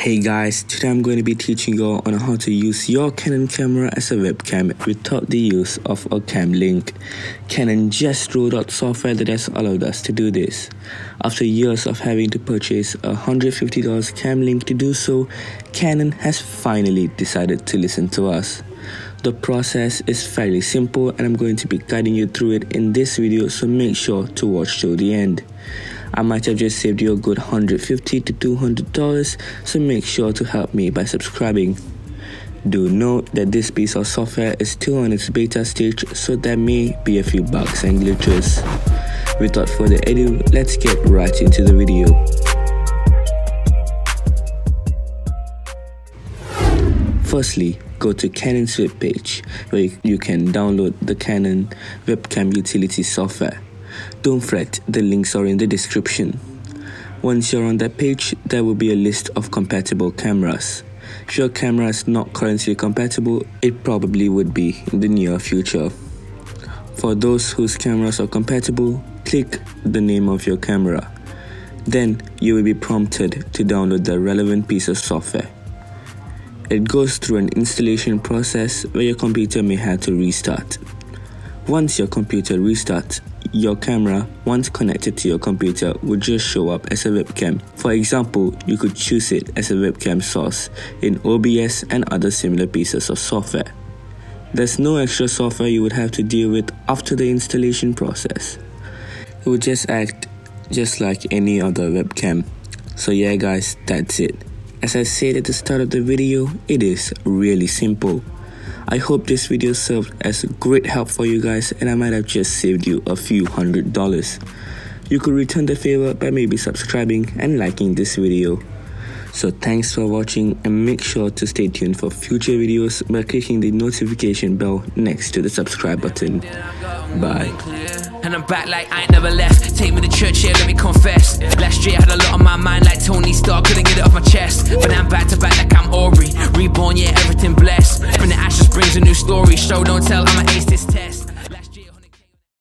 Hey guys, today I'm going to be teaching you all on how to use your Canon camera as a webcam without the use of a cam link. Canon just rolled out software that has allowed us to do this. After years of having to purchase a $150 cam link to do so, Canon has finally decided to listen to us. The process is fairly simple and I'm going to be guiding you through it in this video, so make sure to watch till the end. I might have just saved you a good $150 to $200, so make sure to help me by subscribing. Do note that this piece of software is still on its beta stage, so there may be a few bugs and glitches. Without further ado, let's get right into the video. Firstly, go to Canon's webpage where you can download the Canon webcam utility software. Don't fret, the links are in the description. Once you're on that page, there will be a list of compatible cameras. If your camera is not currently compatible, it probably would be in the near future. For those whose cameras are compatible, click the name of your camera. Then you will be prompted to download the relevant piece of software. It goes through an installation process where your computer may have to restart. Once your computer restarts, your camera, once connected to your computer, will just show up as a webcam. For example, you could choose it as a webcam source in OBS and other similar pieces of software. There's no extra software you would have to deal with after the installation process. It would just act just like any other webcam. So yeah guys, that's it. As I said at the start of the video, it is really simple. I hope this video served as great help for you guys and I might have just saved you a few $100s. You could return the favor by maybe subscribing and liking this video. So thanks for watching and make sure to stay tuned for future videos by clicking the notification bell next to the subscribe button. Bye. And I'm back like I ain't never left. Take me to church, yeah, let me confess. Last year I had a lot on my mind like Tony Stark, couldn't get it off my chest. But now I'm back to back like I'm Aubrey. Reborn, yeah, everything blessed. From the ashes brings a new story. Show, don't tell, I'ma ace this test.